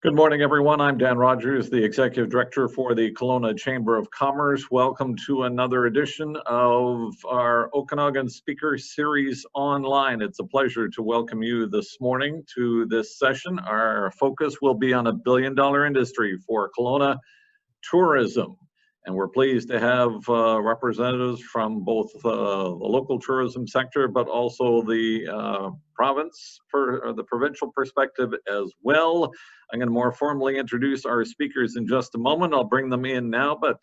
Good morning, everyone. I'm Dan Rogers, the Executive Director for the Kelowna Chamber of Commerce. Welcome to another edition of our Okanagan Speaker Series online. It's a pleasure to welcome you this morning to this session. Our focus will be on a billion-dollar industry for Kelowna tourism. And we're pleased to have representatives from both the local tourism sector, but also the the provincial perspective as well. I'm going to more formally introduce our speakers in just a moment. I'll bring them in now, but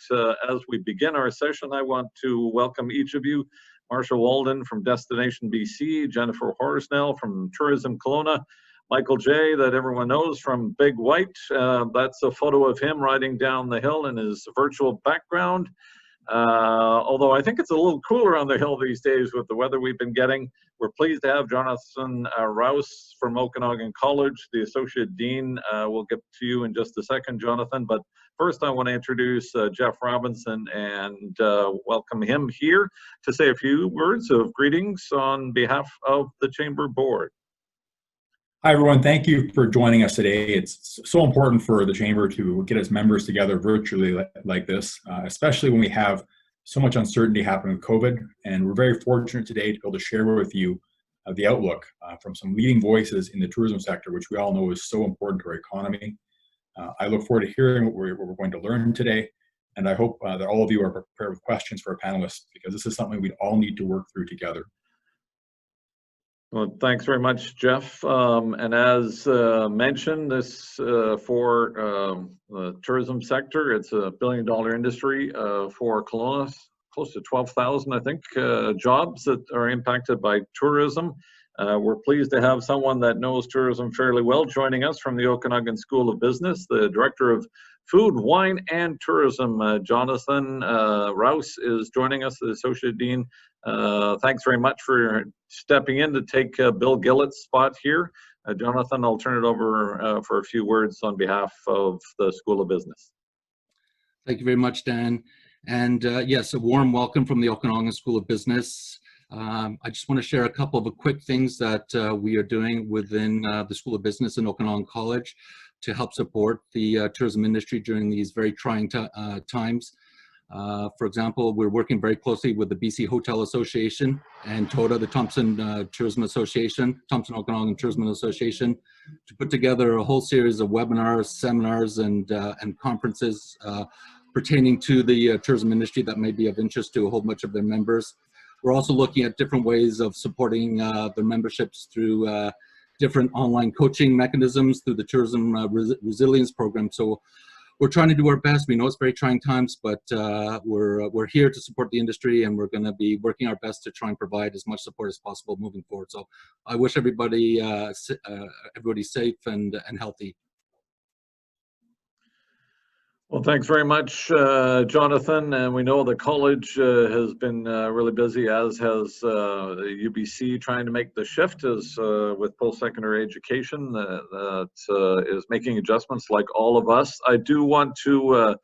as we begin our session, I want to welcome each of you. Marsha Walden from Destination BC, Jennifer Horsnell from Tourism Kelowna, Michael J, that everyone knows from Big White. That's a photo of him riding down the hill in his virtual background. Although I think it's a little cooler on the hill these days with the weather we've been getting. We're pleased to have Jonathan Rouse from Okanagan College, the Associate Dean. We'll get to you in just a second, Jonathan. But first I want to introduce Jeff Robinson and welcome him here to say a few words of greetings on behalf of the Chamber Board. Hi, everyone. Thank you for joining us today. It's so important for the Chamber to get its members together virtually like this, especially when we have so much uncertainty happening with COVID. And we're very fortunate today to be able to share with you the outlook from some leading voices in the tourism sector, which we all know is so important to our economy. I look forward to hearing what we're going to learn today. And I hope that all of you are prepared with questions for our panelists, because this is something we all need to work through together. Well, thanks very much, Jeff. And as mentioned, this for the tourism sector, it's a billion-dollar industry for Kelowna, close to 12,000, I think, jobs that are impacted by tourism. We're pleased to have someone that knows tourism fairly well joining us from the Okanagan School of Business, the Director of Food, Wine, and Tourism, Jonathan Rouse, is joining us, the Associate Dean. Thanks very much for stepping in to take Bill Gillett's spot here. Jonathan, I'll turn it over for a few words on behalf of the School of Business. Thank you very much, Dan. And yes, a warm welcome from the Okanagan School of Business. I just want to share a couple of quick things that we are doing within the School of Business in Okanagan College to help support the tourism industry during these very trying times. For example, we're working very closely with the BC Hotel Association and TOTA, the Thompson Tourism Association, Thompson Okanagan Tourism Association, to put together a whole series of webinars, seminars, and conferences pertaining to the tourism industry that may be of interest to a whole bunch of their members. We're also looking at different ways of supporting their memberships through different online coaching mechanisms, through the Tourism Resilience Program. So we're trying to do our best. We know it's very trying times, but we're here to support the industry, and we're going to be working our best to try and provide as much support as possible moving forward. So I wish everybody safe and healthy. Well, thanks very much, Jonathan. And we know the college has been really busy, as has the UBC, trying to make the shift as with post-secondary education that is making adjustments like all of us. I do want to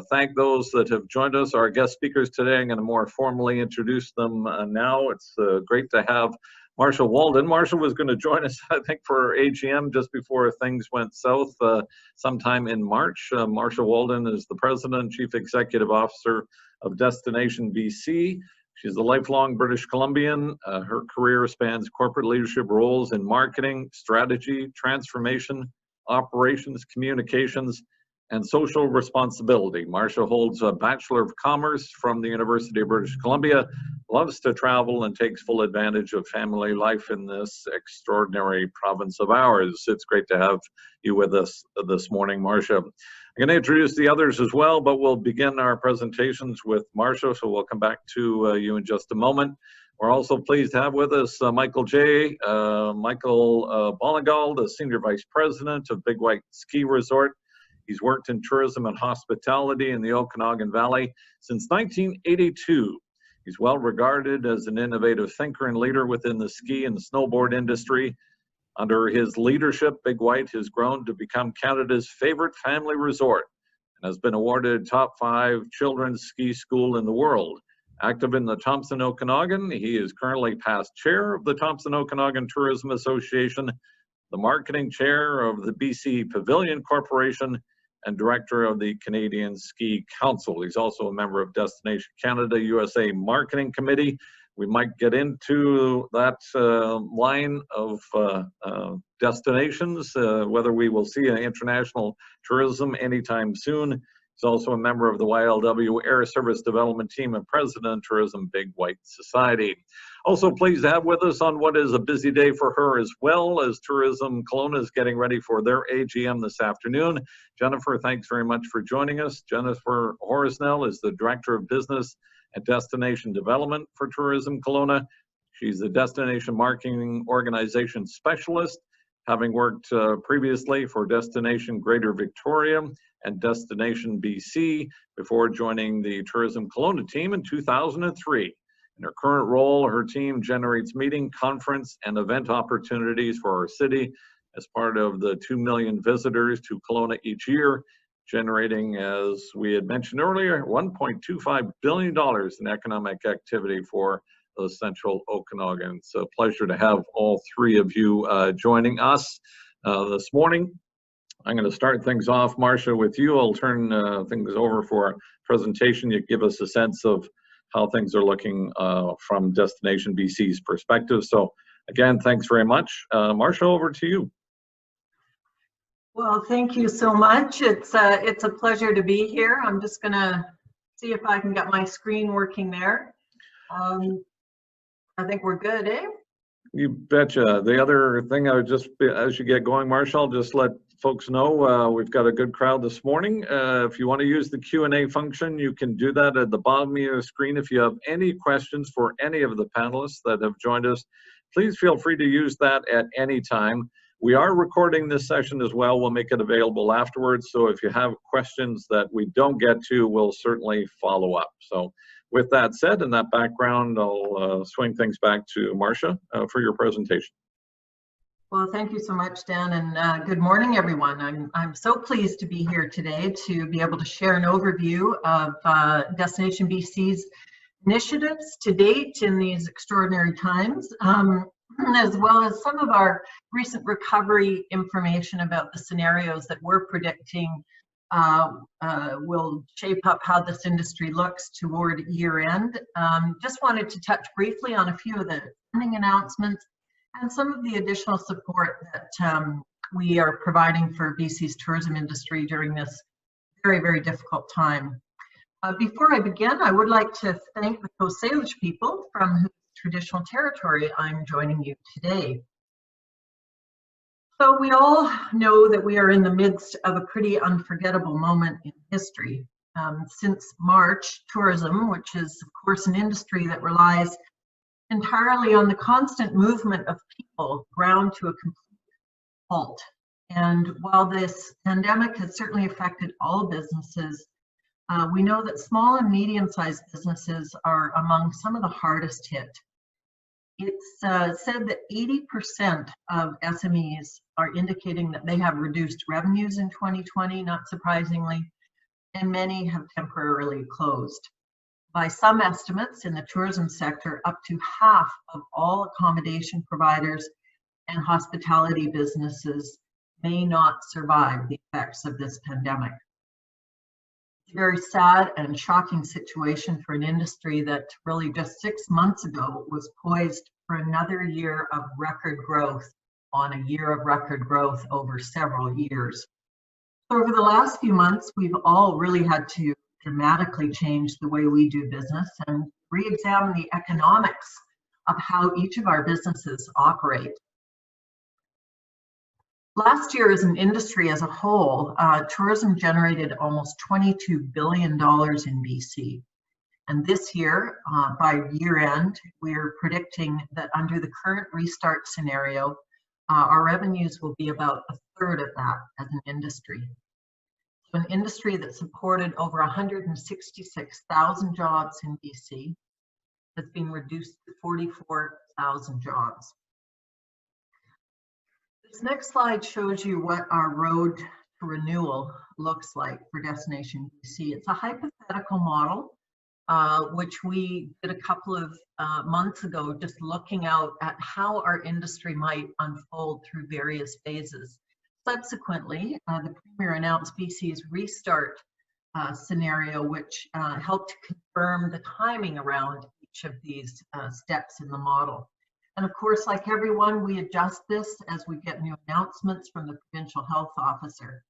thank those that have joined us. Our guest speakers today, I'm going to more formally introduce them now. It's great to have Marsha Walden. Marsha was going to join us, I think, for AGM just before things went south sometime in March. Marsha Walden is the President and Chief Executive Officer of Destination BC. She's a lifelong British Columbian. Her career spans corporate leadership roles in marketing, strategy, transformation, operations, communications, and social responsibility. Marsha holds a Bachelor of Commerce from the University of British Columbia, loves to travel, and takes full advantage of family life in this extraordinary province of ours. It's great to have you with us this morning, Marsha. I'm going to introduce the others as well, but we'll begin our presentations with Marsha, so we'll come back to you in just a moment. We're also pleased to have with us Michael J. Ballingall, the Senior Vice President of Big White Ski Resort. He's worked in tourism and hospitality in the Okanagan Valley since 1982. He's well regarded as an innovative thinker and leader within the ski and snowboard industry. Under his leadership, Big White has grown to become Canada's favorite family resort and has been awarded top 5 children's ski school in the world. Active in the Thompson Okanagan, he is currently past chair of the Thompson Okanagan Tourism Association, the marketing chair of the BC Pavilion Corporation, and director of the Canadian Ski Council. He's also a member of Destination Canada USA Marketing Committee. We might get into that line of destinations, whether we will see an international tourism anytime soon. He's also a member of the YLW Air Service Development Team and president of Tourism Big White Society. Also pleased to have with us on what is a busy day for her as well, as Tourism Kelowna is getting ready for their AGM this afternoon. Jennifer, thanks very much for joining us. Jennifer Horsnell is the Director of Business and Destination Development for Tourism Kelowna. She's the Destination Marketing Organization Specialist, having worked previously for Destination Greater Victoria and Destination BC before joining the Tourism Kelowna team in 2003. In her current role, her team generates meeting, conference, and event opportunities for our city as part of the 2 million visitors to Kelowna each year, generating, as we had mentioned earlier, $1.25 billion in economic activity for the central Okanagan. It's a pleasure to have all three of you joining us this morning. I'm going to start things off, Marsha, with you. I'll turn things over for a presentation. You give us a sense of how things are looking from Destination BC's perspective. So again, thanks very much. Marsha, over to you. Well, thank you so much. It's a pleasure to be here. I'm just going to see if I can get my screen working there. I think we're good, eh? You betcha. The other thing I would just, as you get going, Marsha, I'll just let folks know we've got a good crowd this morning. If you want to use the Q&A function, you can do that at the bottom of your screen. If you have any questions for any of the panelists that have joined us, please feel free to use that at any time. We are recording this session as well. We'll make it available afterwards. So if you have questions that we don't get to, we'll certainly follow up. So with that said, in that background, I'll swing things back to Marsha for your presentation. Well, thank you so much, Dan, and good morning, everyone. I'm so pleased to be here today to be able to share an overview of Destination BC's initiatives to date in these extraordinary times, as well as some of our recent recovery information about the scenarios that we're predicting will shape up how this industry looks toward year end. Just wanted to touch briefly on a few of the funding announcements and some of the additional support that we are providing for BC's tourism industry during this very, very difficult time. Before I begin, I would like to thank the Coast Salish people from whose traditional territory I'm joining you today. So we all know that we are in the midst of a pretty unforgettable moment in history. Since March, tourism, which is of course an industry that relies entirely on the constant movement of people, ground to a complete halt. And while this pandemic has certainly affected all businesses, we know that small and medium-sized businesses are among some of the hardest hit. It's said that 80% of SMEs are indicating that they have reduced revenues in 2020, not surprisingly, and many have temporarily closed. By some estimates in the tourism sector, up to half of all accommodation providers and hospitality businesses may not survive the effects of this pandemic. It's a very sad and shocking situation for an industry that really just 6 months ago was poised for another year of record growth on a year of record growth over several years. So over the last few months, we've all really had to dramatically change the way we do business and re-examine the economics of how each of our businesses operate. Last year, as an industry as a whole, tourism generated almost $22 billion in BC. And this year, by year end, we're predicting that under the current restart scenario, our revenues will be about a third of that as an industry. So an industry that supported over 166,000 jobs in BC has been reduced to 44,000 jobs. This next slide shows you what our road to renewal looks like for Destination BC. It's a hypothetical model which we did a couple of months ago, just looking out at how our industry might unfold through various phases. Subsequently, the Premier announced BC's restart scenario, which helped confirm the timing around each of these steps in the model. And of course, like everyone, we adjust this as we get new announcements from the provincial health officer.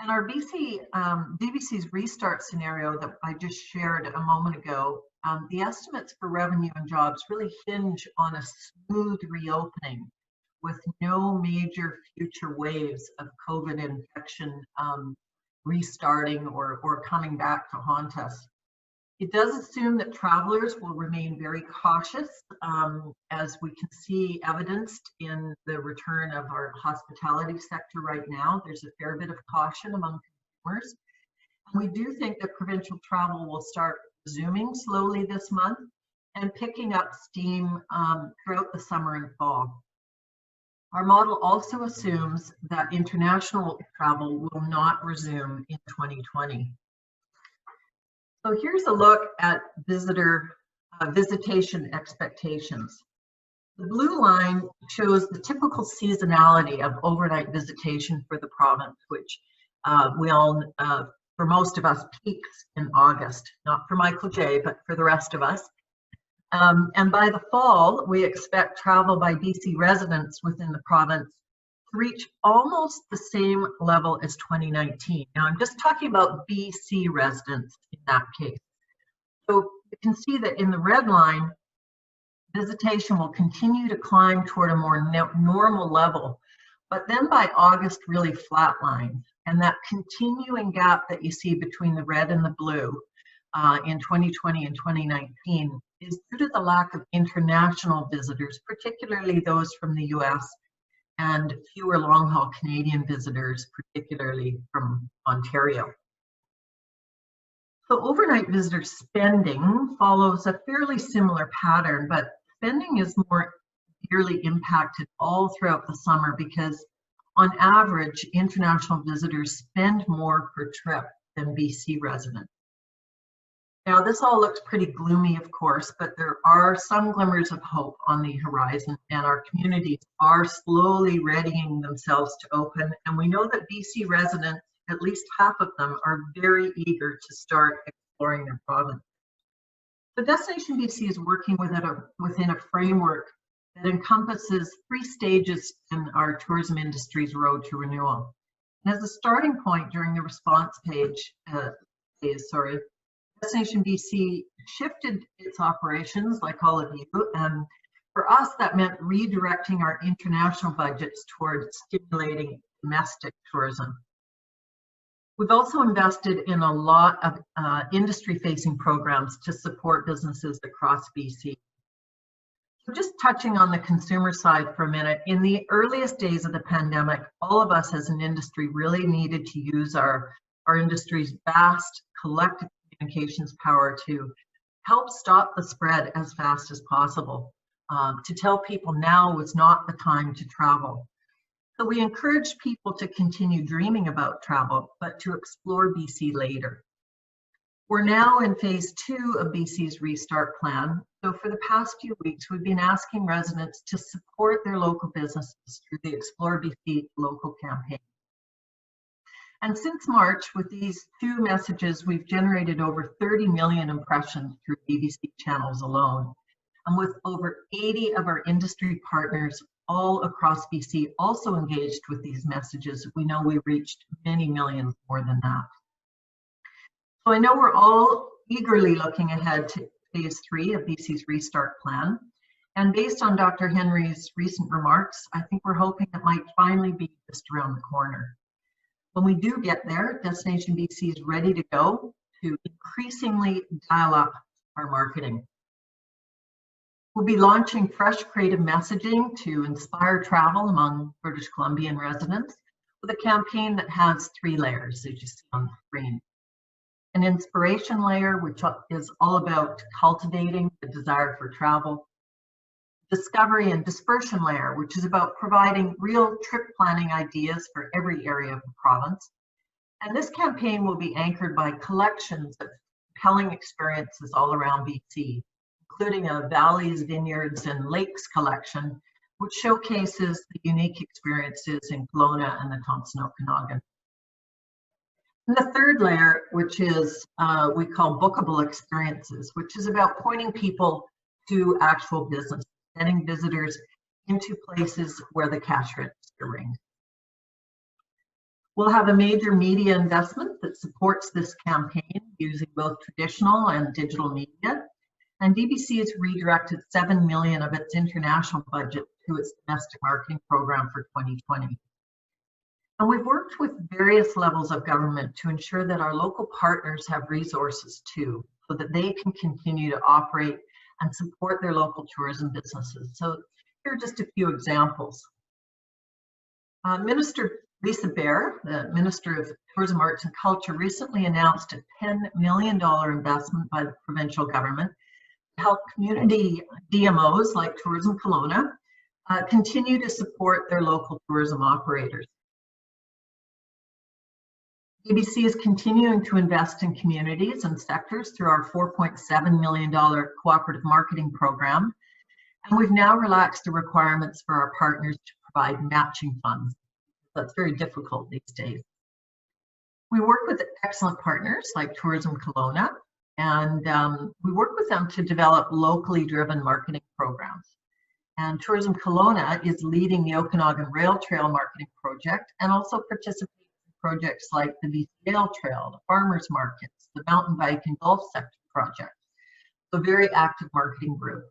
And our BBC's restart scenario that I just shared a moment ago, the estimates for revenue and jobs really hinge on a smooth reopening with no major future waves of COVID infection restarting or coming back to haunt us. It does assume that travelers will remain very cautious, as we can see evidenced in the return of our hospitality sector right now. There's a fair bit of caution among consumers. And we do think that provincial travel will start resuming slowly this month and picking up steam throughout the summer and fall. Our model also assumes that international travel will not resume in 2020. So here's a look at visitation expectations. The blue line shows the typical seasonality of overnight visitation for the province, which we all, for most of us, peaks in August. Not for Michael J, but for the rest of us. And by the fall, we expect travel by BC residents within the province to reach almost the same level as 2019. Now, I'm just talking about BC residents in that case. So you can see that in the red line, visitation will continue to climb toward a more normal level, but then by August really flatlines. And that continuing gap that you see between the red and the blue in 2020 and 2019 is due to the lack of international visitors, particularly those from the US, and fewer long-haul Canadian visitors, particularly from Ontario. So overnight visitor spending follows a fairly similar pattern, but spending is more severely impacted all throughout the summer because on average, international visitors spend more per trip than BC residents. Now, this all looks pretty gloomy, of course, but there are some glimmers of hope on the horizon, and our communities are slowly readying themselves to open. And we know that BC residents, at least half of them, are very eager to start exploring their province. So Destination BC is working within a framework that encompasses 3 stages in our tourism industry's road to renewal. And as a starting point during the response phase, Destination BC shifted its operations, like all of you, and for us that meant redirecting our international budgets towards stimulating domestic tourism. We've also invested in a lot of industry-facing programs to support businesses across BC. So just touching on the consumer side for a minute, in the earliest days of the pandemic, all of us as an industry really needed to use our industry's vast collective communications power to help stop the spread as fast as possible, to tell people now was not the time to travel. So we encouraged people to continue dreaming about travel, but to explore BC later. We're now in phase 2 of BC's restart plan. So for the past few weeks, we've been asking residents to support their local businesses through the Explore BC local campaign. And since March, with these 2 messages, we've generated over 30 million impressions through BBC channels alone. And with over 80 of our industry partners all across BC also engaged with these messages, we know we reached many millions more than that. So I know we're all eagerly looking ahead to phase 3 of BC's restart plan. And based on Dr. Henry's recent remarks, I think we're hoping it might finally be just around the corner. When we do get there, Destination BC is ready to go to increasingly dial up our marketing. We'll be launching fresh creative messaging to inspire travel among British Columbian residents with a campaign that has 3 layers, as you see on the screen. An inspiration layer, which is all about cultivating the desire for travel. Discovery and dispersion layer, which is about providing real trip planning ideas for every area of the province. And this campaign will be anchored by collections of compelling experiences all around BC, including a valleys, vineyards, and lakes collection, which showcases the unique experiences in Kelowna and the Thompson Okanagan. And the third layer, which is we call bookable experiences, which is about pointing people to actual business, getting visitors into places where the cash register rings. We'll have a major media investment that supports this campaign using both traditional and digital media. And DBC has redirected $7 million of its international budget to its domestic marketing program for 2020. And we've worked with various levels of government to ensure that our local partners have resources too, so that they can continue to operate and support their local tourism businesses. So here are just a few examples. Minister Lisa Bear, the Minister of Tourism, Arts and Culture, recently announced a $10 million investment by the provincial government to help community DMOs like Tourism Kelowna continue to support their local tourism operators. DBC is continuing to invest in communities and sectors through our $4.7 million cooperative marketing program. And we've now relaxed the requirements for our partners to provide matching funds. That's very difficult these days. We work with excellent partners like Tourism Kelowna, and we work with them to develop locally driven marketing programs. And Tourism Kelowna is leading the Okanagan Rail Trail marketing project and also participates in projects like the BC Rail Trail, the farmers markets, the mountain bike and golf sector project. So very active marketing group.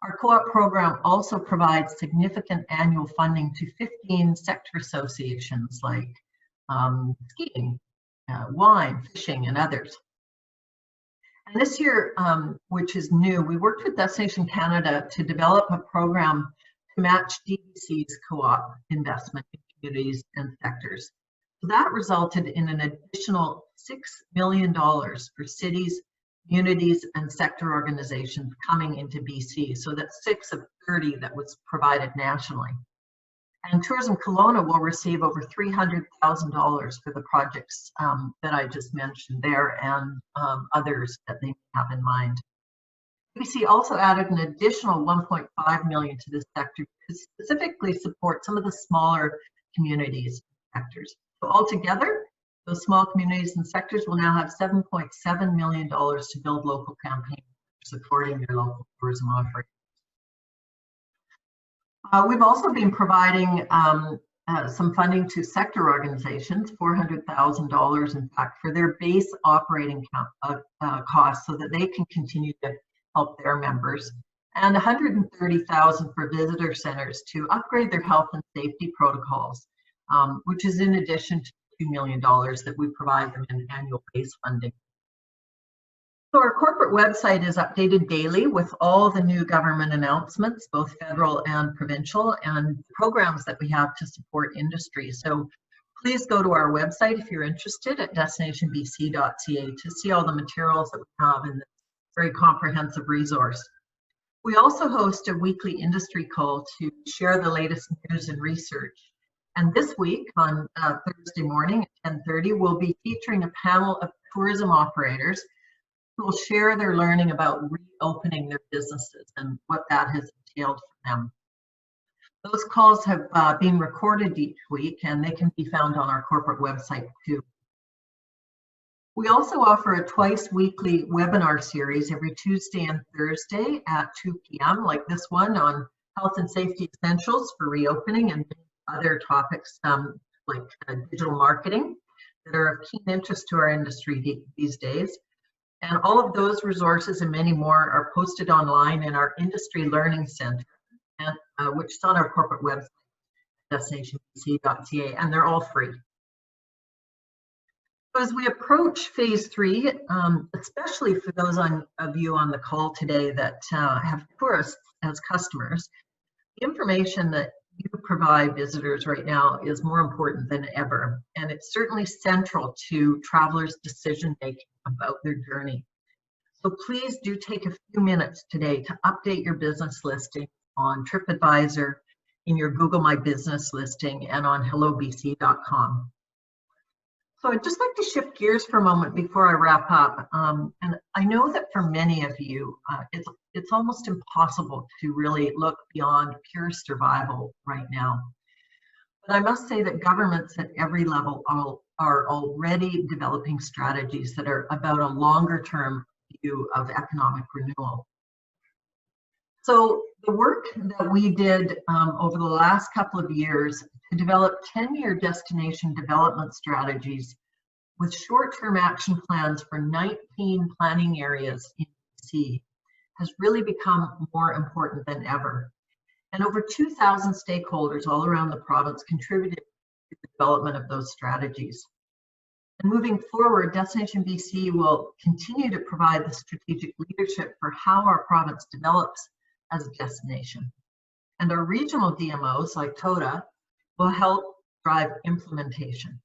Our co-op program also provides significant annual funding to 15 sector associations like skiing, wine, fishing, and others. And this year, which is new, we worked with Destination Canada to develop a program to match DBC's co-op investment in communities and sectors. So that resulted in an additional $6 million for cities, communities, and sector organizations coming into BC. So that's 6 of 30 that was provided nationally. And Tourism Kelowna will receive over $300,000 for the projects that I just mentioned there and others that they have in mind. BC also added an additional $1.5 million to this sector to specifically support some of the smaller communities and sectors. So altogether, those small communities and sectors will now have $7.7 million to build local campaigns supporting their local tourism offerings. We've also been providing some funding to sector organizations, $400,000 in fact, for their base operating costs so that they can continue to help their members, and $130,000 for visitor centers to upgrade their health and safety protocols, which is in addition to $2 million that we provide them in annual base funding. So our corporate website is updated daily with all the new government announcements, both federal and provincial, and programs that we have to support industry. So please go to our website if you're interested at destinationbc.ca to see all the materials that we have in this very comprehensive resource. We also host a weekly industry call to share the latest news and research. And this week on Thursday morning at 10:30, we'll be featuring a panel of tourism operators who will share their learning about reopening their businesses and what that has entailed for them. Those calls have been recorded each week and they can be found on our corporate website too. We also offer a twice weekly webinar series every Tuesday and Thursday at 2 p.m. like this one on health and safety essentials for reopening and other topics like digital marketing that are of keen interest to our industry these days. And all of those resources and many more are posted online in our Industry Learning Center, and, which is on our corporate website, destinationbc.ca, and they're all free. So as we approach phase 3, especially for those of you on the call today that have tourists as customers, the information that you provide visitors right now is more important than ever, and it's certainly central to travelers' decision making about their journey. So please do take a few minutes today to update your business listing on TripAdvisor, in your Google My Business listing, and on hellobc.com. So I'd just like to shift gears for a moment before I wrap up. And I know that for many of you, it's almost impossible to really look beyond pure survival right now. But I must say that governments at every level are already developing strategies that are about a longer term view of economic renewal. So the work that we did over the last couple of years to develop 10-year destination development strategies with short-term action plans for 19 planning areas in BC has really become more important than ever. And over 2,000 stakeholders all around the province contributed to the development of those strategies. And moving forward, Destination BC will continue to provide the strategic leadership for how our province develops as a destination. And our regional DMOs, like TODA, will help drive implementation.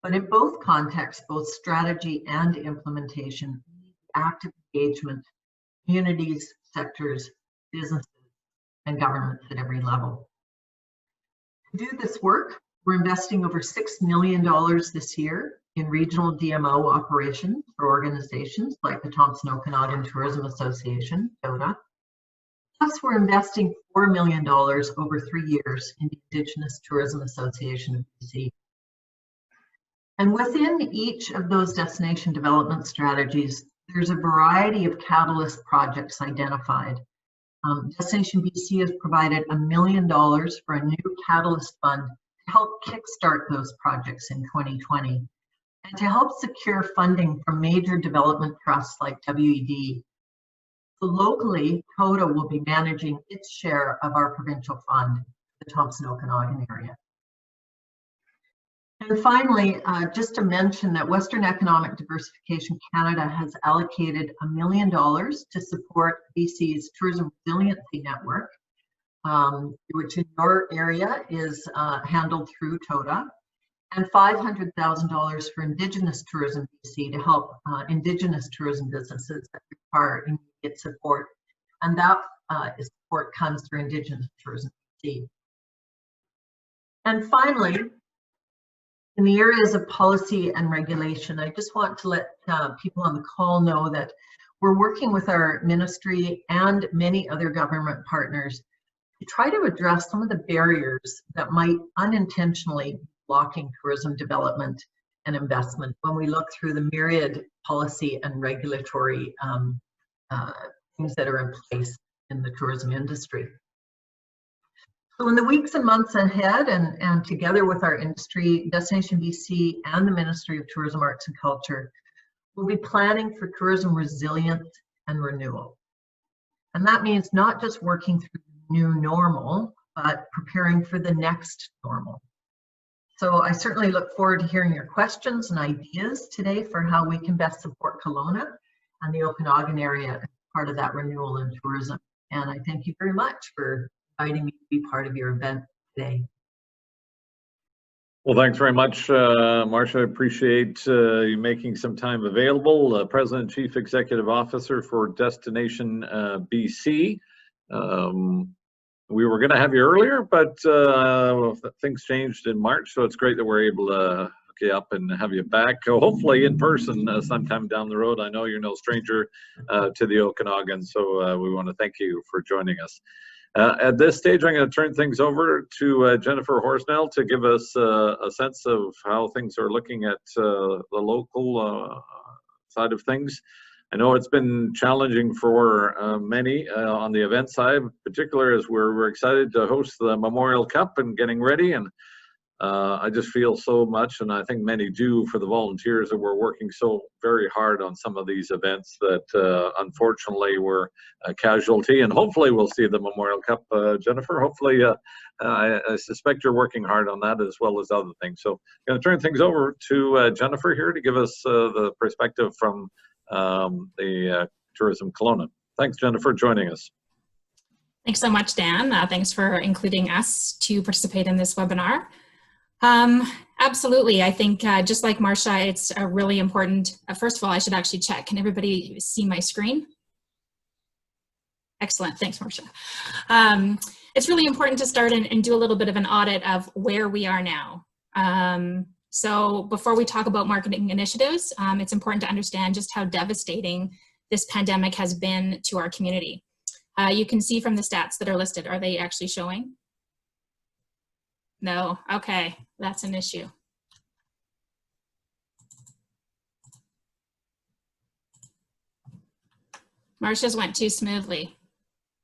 But in both contexts, both strategy and implementation, active engagement, communities, sectors, businesses, and governments at every level. To do this work, we're investing over $6 million this year in regional DMO operations for organizations like the Thompson Okanagan Tourism Association, TODA. Plus, we're investing $4 million over 3 years in the Indigenous Tourism Association of BC. And within each of those destination development strategies, there's a variety of catalyst projects identified. Destination BC has provided $1 million for a new catalyst fund to help kickstart those projects in 2020 and to help secure funding from major development trusts like WED. So locally, TODA will be managing its share of our provincial fund, the Thompson Okanagan area. And finally, just to mention that Western Economic Diversification Canada has allocated $1 million to support BC's Tourism Resiliency Network, which in your area is handled through TODA, and $500,000 for Indigenous Tourism BC to help Indigenous tourism businesses that require immediate support. And that support comes through Indigenous Tourism BC. And finally, in the areas of policy and regulation, I just want to let people on the call know that we're working with our ministry and many other government partners to try to address some of the barriers that might unintentionally be blocking tourism development and investment when we look through the myriad policy and regulatory things that are in place in the tourism industry. So in the weeks and months ahead, and together with our industry, Destination BC and the Ministry of Tourism, Arts and Culture, we'll be planning for tourism resilience and renewal. And that means not just working through the new normal, but preparing for the next normal. So I certainly look forward to hearing your questions and ideas today for how we can best support Kelowna and the Okanagan area as part of that renewal in tourism. And I thank you very much for inviting me to be part of your event today. Well, thanks very much, Marsha. I appreciate you making some time available. President, Chief Executive Officer for Destination BC. We were going to have you earlier, but things changed in March, so it's great that we're able to hook you up and have you back, hopefully in person sometime down the road. I know you're no stranger to the Okanagan, so we want to thank you for joining us. At this stage, I'm going to turn things over to Jennifer Horsnell to give us a sense of how things are looking at the local side of things. I know it's been challenging for many on the event side, particularly as we're excited to host the Memorial Cup and getting ready. And I just feel so much, and I think many do, for the volunteers that we're working so very hard on some of these events that unfortunately were a casualty. And hopefully we'll see the Memorial Cup, Jennifer. Hopefully, I suspect you're working hard on that as well as other things. So I'm going to turn things over to Jennifer here to give us the perspective from the Tourism Kelowna. Thanks, Jennifer, for joining us. Thanks so much, Dan. Thanks for including us to participate in this webinar. Absolutely. I think just like Marsha, it's really important. First of all, I should actually check. Can everybody see my screen? Excellent. Thanks, Marsha. It's really important to start and do a little bit of an audit of where we are now. So before we talk about marketing initiatives, it's important to understand just how devastating this pandemic has been to our community. You can see from the stats that are listed. Are they actually showing? No, okay, that's an issue. Marsha's went too smoothly.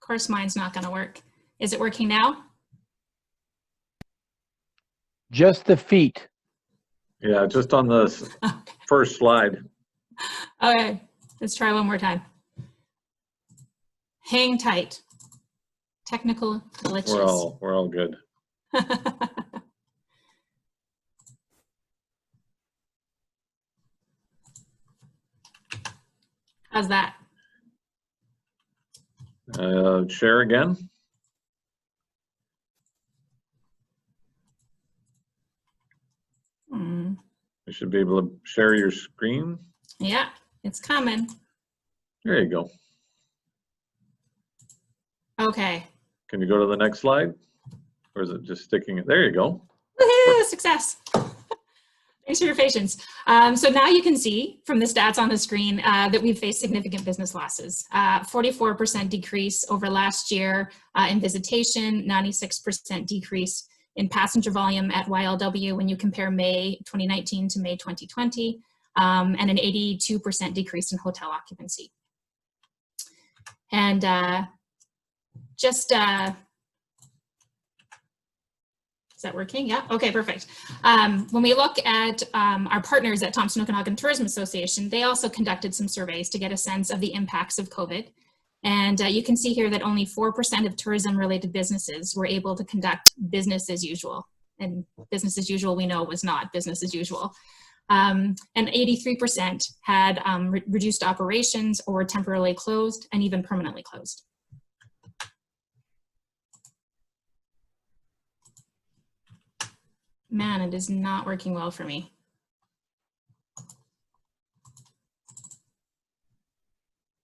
Of course, mine's not gonna work. Is it working now? Just the feet. Yeah, just on the first slide. Okay, let's try one more time. Hang tight. Technical glitches. We're all good. How's that? Share again. Hmm. You should be able to share your screen. Yeah, it's coming. There you go. Okay. Can you go to the next slide? Or is it just sticking it? There you go. Woohoo, success. Thanks for your patience. So now you can see from the stats on the screen that we've faced significant business losses. 44% decrease over last year in visitation, 96% decrease in passenger volume at YLW when you compare May 2019 to May 2020, and an 82% decrease in hotel occupancy. And is that working? Yeah, okay, perfect. When we look at our partners at Thompson Okanagan Tourism Association, they also conducted some surveys to get a sense of the impacts of COVID. And you can see here that only 4% of tourism-related businesses were able to conduct business as usual. And business as usual, we know, was not business as usual. And 83% had reduced operations or temporarily closed and even permanently closed. Man, it is not working well for me.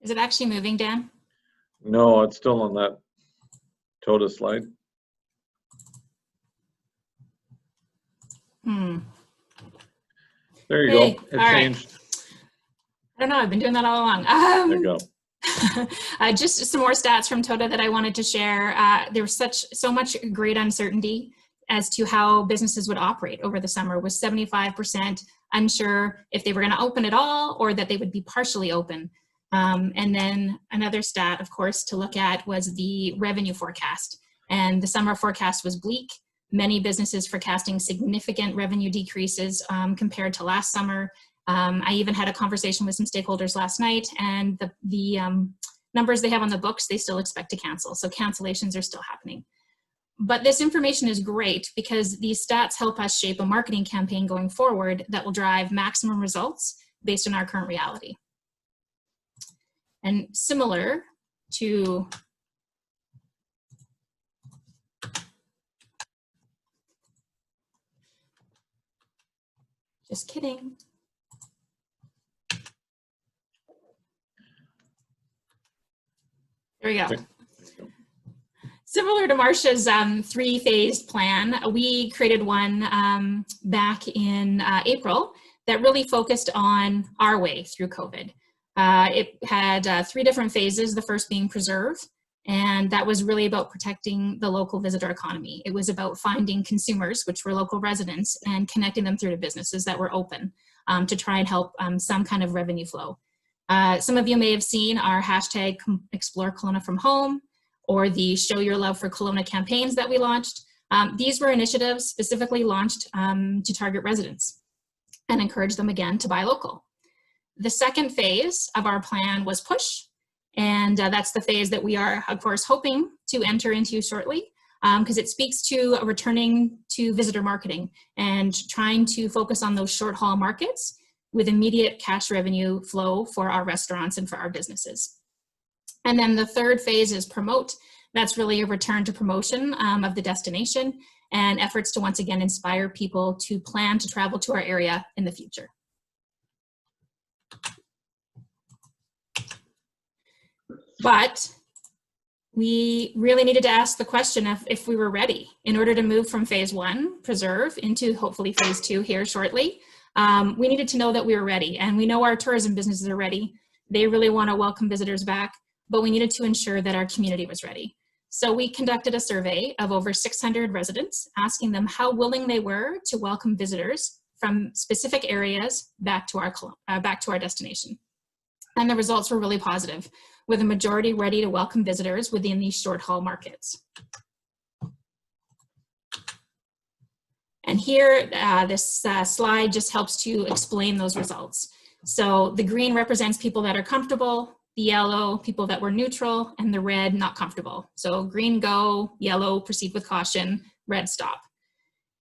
Is it actually moving, Dan? No, it's still on that TOTA slide. Hmm. There you Hey, go. It all changed. Right. I don't know, I've been doing that all along. There you go. Just some more stats from TOTA that I wanted to share. There was so much great uncertainty as to how businesses would operate over the summer, with 75% unsure if they were going to open at all or that they would be partially open. And then another stat, of course, to look at was the revenue forecast. And the summer forecast was bleak. Many businesses forecasting significant revenue decreases compared to last summer. I even had a conversation with some stakeholders last night, and the numbers they have on the books, they still expect to cancel. So cancellations are still happening. But this information is great because these stats help us shape a marketing campaign going forward that will drive maximum results based on our current reality. And similar to just kidding. There we go. Similar to Marsha's three-phased plan, we created one back in April that really focused on our way through COVID. It had 3 different phases, the first being preserve, and that was really about protecting the local visitor economy. It was about finding consumers, which were local residents, and connecting them through to businesses that were open to try and help some kind of revenue flow. Some of you may have seen our hashtag Explore Kelowna from Home, or the Show Your Love for Kelowna campaigns that we launched. These were initiatives specifically launched to target residents and encourage them again to buy local. The second phase of our plan was push, and that's the phase that we are, of course, hoping to enter into shortly, because it speaks to returning to visitor marketing and trying to focus on those short haul markets with immediate cash revenue flow for our restaurants and for our businesses. And then the third phase is promote. That's really a return to promotion of the destination and efforts to once again inspire people to plan to travel to our area in the future. But we really needed to ask the question of if we were ready in order to move from phase 1, preserve, into hopefully phase 2 here shortly. We needed to know that we were ready, and we know our tourism businesses are ready. They really want to welcome visitors back, but we needed to ensure that our community was ready. So we conducted a survey of over 600 residents, asking them how willing they were to welcome visitors from specific areas back to our destination. And the results were really positive, with a majority ready to welcome visitors within these short haul markets. And here, this slide just helps to explain those results. So the green represents people that are comfortable, the yellow, people that were neutral, and the red, not comfortable. So green, go, yellow, proceed with caution, red, stop.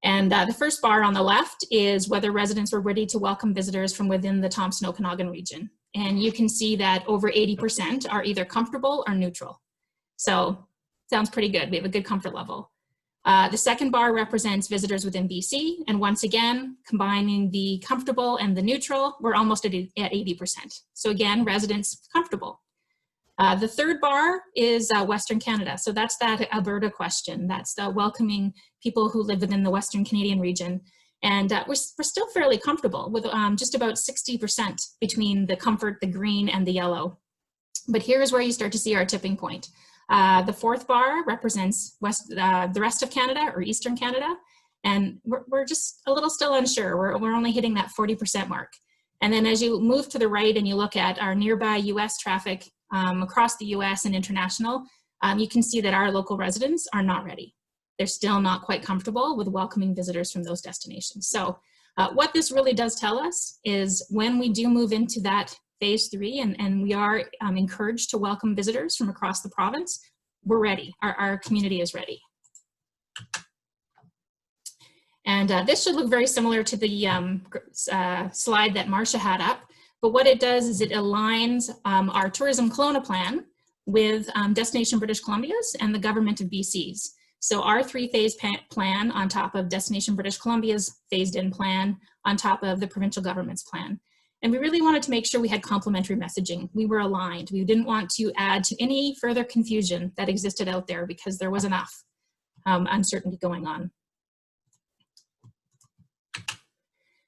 And the first bar on the left is whether residents were ready to welcome visitors from within the Thompson Okanagan region. And you can see that over 80% are either comfortable or neutral. So sounds pretty good. We have a good comfort level. The second bar represents visitors within BC. And once again, combining the comfortable and the neutral, we're almost at 80%. So again, residents comfortable. The third bar is Western Canada. So that's that Alberta question. That's welcoming people who live within the Western Canadian region. And we're still fairly comfortable with just about 60% between the comfort, the green, and the yellow. But here's where you start to see our tipping point. The fourth bar represents the rest of Canada or Eastern Canada. And we're just a little still unsure. We're only hitting that 40% mark. And then as you move to the right and you look at our nearby US traffic across the US and international, you can see that our local residents are not ready. They're still not quite comfortable with welcoming visitors from those destinations. So what this really does tell us is when we do move into that phase 3 and we are encouraged to welcome visitors from across the province, we're ready. Our community is ready. And this should look very similar to the slide that Marsha had up. But what it does is it aligns our Tourism Kelowna plan with Destination British Columbia's and the Government of BC's. So our 3-phase plan on top of Destination British Columbia's phased-in plan on top of the provincial government's plan. And we really wanted to make sure we had complementary messaging. We were aligned. We didn't want to add to any further confusion that existed out there because there was enough uncertainty going on.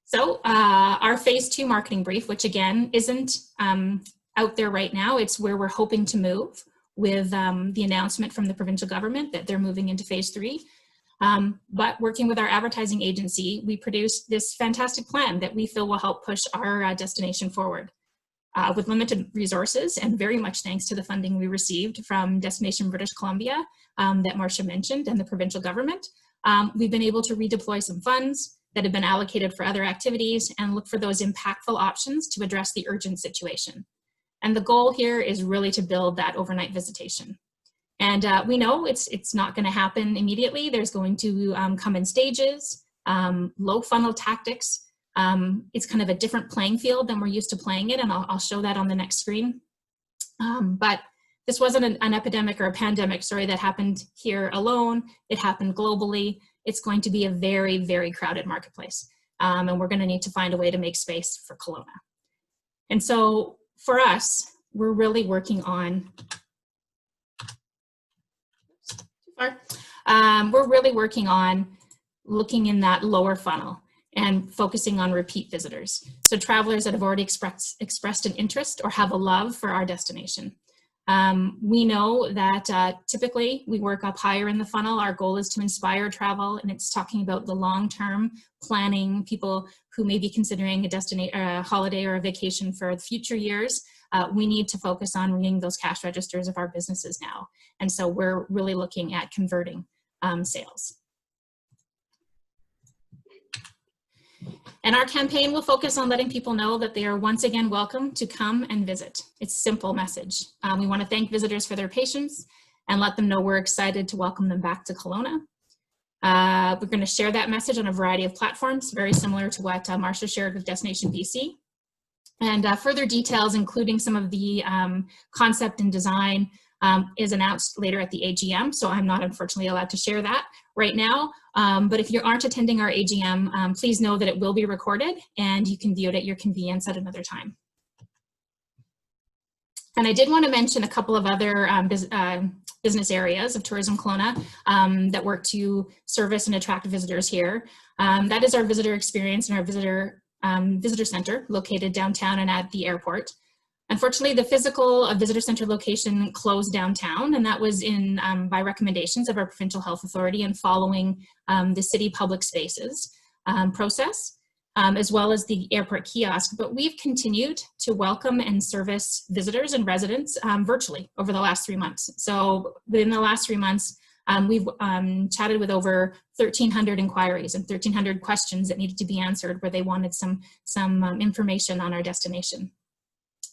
So our phase 2 marketing brief, which again isn't out there right now, it's where we're hoping to move with the announcement from the provincial government that they're moving into phase 3. But working with our advertising agency, we produced this fantastic plan that we feel will help push our destination forward. With limited resources and very much thanks to the funding we received from Destination British Columbia that Marsha mentioned and the provincial government, we've been able to redeploy some funds that have been allocated for other activities and look for those impactful options to address the urgent situation. And the goal here is really to build that overnight visitation. And we know it's not going to happen immediately. There's going to come in stages, low funnel tactics. It's kind of a different playing field than we're used to playing it, and I'll show that on the next screen. But this wasn't an epidemic or a pandemic, sorry, that happened here alone. It happened globally. It's going to be a very, very crowded marketplace. And we're going to need to find a way to make space for Kelowna. And so for us, we're really working on, we're really working on looking in that lower funnel and focusing on repeat visitors. So travelers that have already expressed an interest or have a love for our destination. We know that typically we work up higher in the funnel. Our goal is to inspire travel, and it's talking about the long-term planning, people who may be considering a holiday or a vacation for the future years. We need to focus on ringing those cash registers of our businesses now. And so we're really looking at converting sales. And our campaign will focus on letting people know that they are once again welcome to come and visit. It's a simple message. We want to thank visitors for their patience and let them know we're excited to welcome them back to Kelowna. We're going to share that message on a variety of platforms, very similar to what Marsha shared with Destination BC. And further details, including some of the concept and design, is announced later at the AGM. So I'm not unfortunately allowed to share that right now. But if you aren't attending our AGM, please know that it will be recorded and you can view it at your convenience at another time. And I did want to mention a couple of other business areas of Tourism Kelowna that work to service and attract visitors here. That is our visitor experience and our visitor center located downtown and at the airport. Unfortunately, the physical visitor center location closed downtown, and that was by recommendations of our provincial health authority and following the city public spaces process. As well as the airport kiosk, but we've continued to welcome and service visitors and residents virtually over the last 3 months. So within the last 3 months, we've chatted with over 1,300 inquiries and 1,300 questions that needed to be answered where they wanted some information on our destination.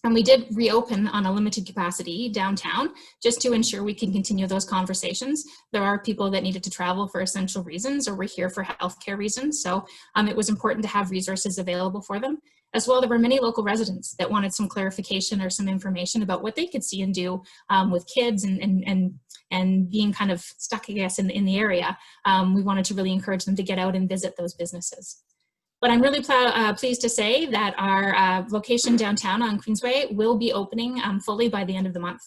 And we did reopen on a limited capacity downtown just to ensure we can continue those conversations. There are people that needed to travel for essential reasons or were here for healthcare reasons. So it was important to have resources available for them. As well, there were many local residents that wanted some clarification or some information about what they could see and do with kids and being kind of stuck, I guess, in the area. We wanted to really encourage them to get out and visit those businesses. But I'm really pleased to say that our location downtown on Queensway will be opening fully by the end of the month.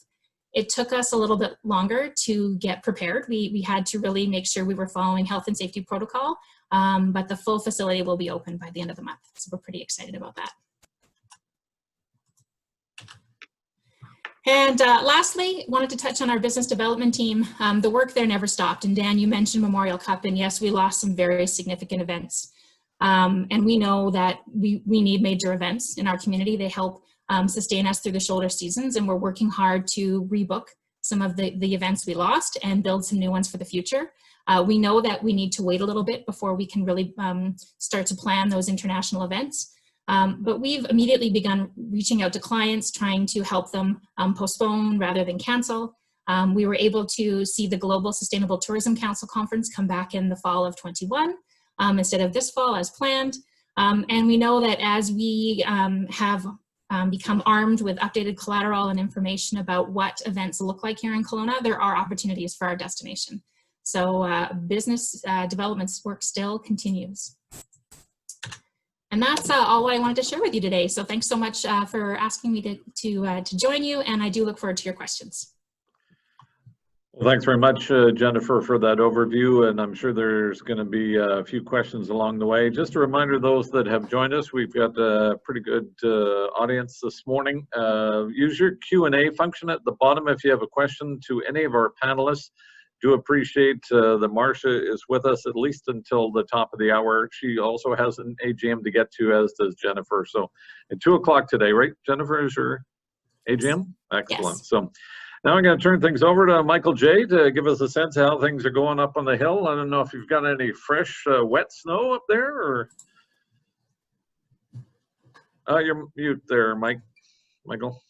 It took us a little bit longer to get prepared. We had to really make sure we were following health and safety protocol, but the full facility will be open by the end of the month. So we're pretty excited about that. And lastly, wanted to touch on our business development team. The work there never stopped. And Dan, you mentioned Memorial Cup, and yes, we lost some very significant events. And we know that we need major events in our community. They help sustain us through the shoulder seasons, and we're working hard to rebook some of the events we lost and build some new ones for the future. We know that we need to wait a little bit before we can really start to plan those international events. But we've immediately begun reaching out to clients, trying to help them postpone rather than cancel. We were able to see the Global Sustainable Tourism Council Conference come back in the fall of 21. Instead of this fall as planned. And we know that as we have become armed with updated collateral and information about what events look like here in Kelowna, there are opportunities for our destination. So business development work still continues. And that's all I wanted to share with you today. So thanks so much for asking me to join you, and I do look forward to your questions. Well, thanks very much, Jennifer, for that overview, and I'm sure there's going to be a few questions along the way. Just a reminder, those that have joined us, we've got a pretty good audience this morning. Use your Q&A function at the bottom if you have a question to any of our panelists. Do appreciate that Marsha is with us at least until the top of the hour. She also has an AGM to get to, as does Jennifer. So at 2 o'clock today, right, Jennifer, is your AGM? Excellent. Yes. So now I'm going to turn things over to Michael J. to give us a sense of how things are going up on the hill. I don't know if you've got any fresh, wet snow up there, or you're mute there, Michael.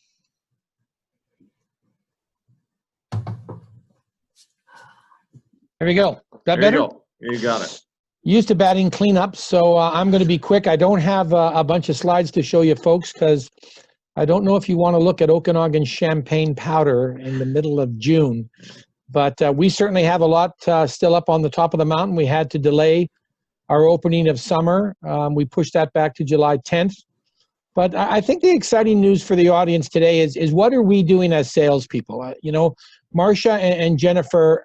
There we go. That better? You got it. Used to batting cleanup, so I'm going to be quick. I don't have a bunch of slides to show you folks because I don't know if you want to look at Okanagan champagne powder in the middle of June, but we certainly have a lot still up on the top of the mountain. We had to delay our opening of summer. We pushed that back to July 10th. But I think the exciting news for the audience today is what are we doing as salespeople? You know, Marsha and Jennifer,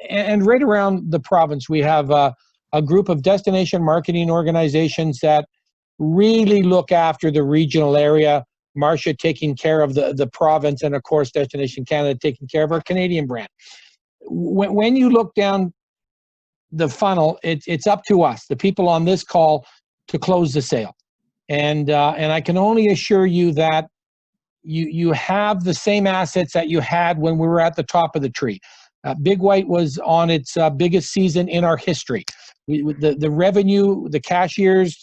and right around the province, we have a group of destination marketing organizations that really look after the regional area. Marsha taking care of the province, and of course Destination Canada taking care of our Canadian brand. When you look down the funnel, it's up to us, the people on this call, to close the sale. And I can only assure you that you have the same assets that you had when we were at the top of the tree. Big White was on its biggest season in our history. The revenue, the cashiers,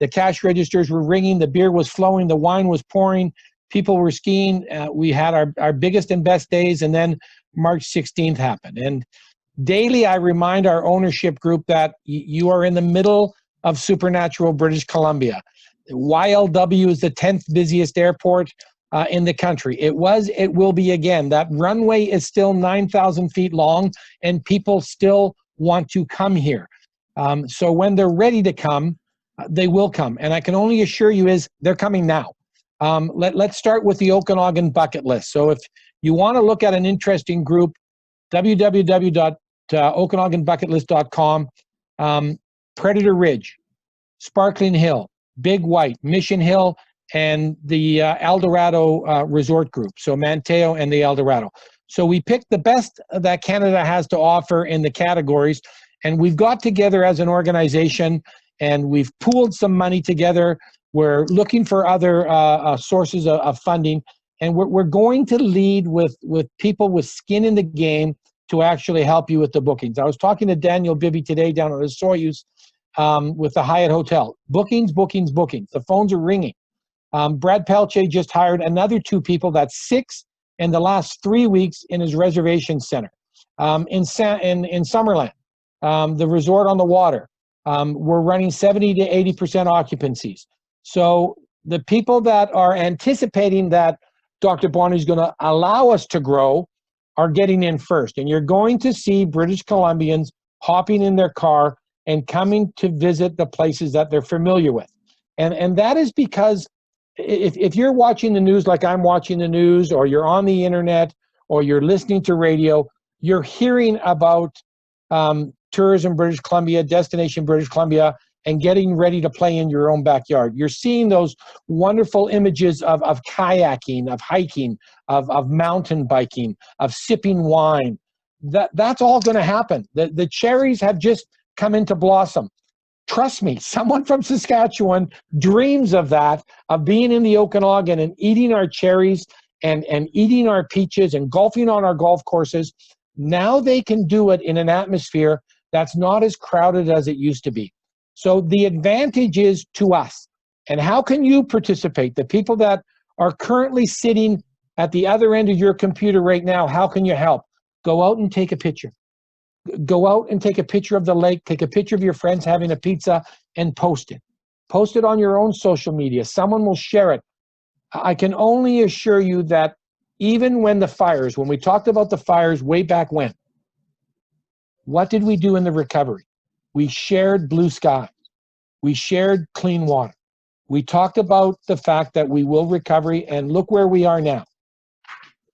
the cash registers were ringing, the beer was flowing, the wine was pouring, people were skiing. We had our biggest and best days, and then March 16th happened. And daily I remind our ownership group that you are in the middle of supernatural British Columbia. YLW is the 10th busiest airport in the country. It was, it will be again. That runway is still 9,000 feet long, and people still want to come here. So when they're ready to come, they will come. And I can only assure you is they're coming now. Let's start with the Okanagan bucket list. So if you want to look at an interesting group, www.okanaganbucketlist.com, Predator Ridge, Sparkling Hill, Big White, Mission Hill, and the El Dorado Resort Group. So Manteo and the El Dorado. So we picked the best that Canada has to offer in the categories, and we've got together as an organization, and we've pooled some money together. We're looking for other sources of funding, and we're going to lead with people with skin in the game to actually help you with the bookings. I was talking to Daniel Bibby today down at the Soyuz with the Hyatt Hotel. Bookings, bookings, bookings. The phones are ringing. Brad Pelche just hired another 2 people. That's 6 in the last 3 weeks in his reservation center. In Summerland, the resort on the water, we're running 70 to 80% occupancies. So the people that are anticipating that Dr. Bonner is going to allow us to grow are getting in first. And you're going to see British Columbians hopping in their car and coming to visit the places that they're familiar with. And that is because if you're watching the news like I'm watching the news, or you're on the internet, or you're listening to radio, you're hearing about Tourism British Columbia, Destination British Columbia, and getting ready to play in your own backyard. You're seeing those wonderful images of kayaking, of hiking, of mountain biking, of sipping wine. That's all going to happen. The cherries have just come into blossom. Trust me, someone from Saskatchewan dreams of that, of being in the Okanagan and eating our cherries and eating our peaches and golfing on our golf courses. Now they can do it in an atmosphere that's not as crowded as it used to be. So the advantage is to us. And how can you participate? The people that are currently sitting at the other end of your computer right now, how can you help? Go out and take a picture. Go out and take a picture of the lake, take a picture of your friends having a pizza, and post it. Post it on your own social media. Someone will share it. I can only assure you that even when we talked about the fires way back when, what did we do in the recovery? We shared blue skies. We shared clean water. We talked about the fact that we will recover, and look where we are now.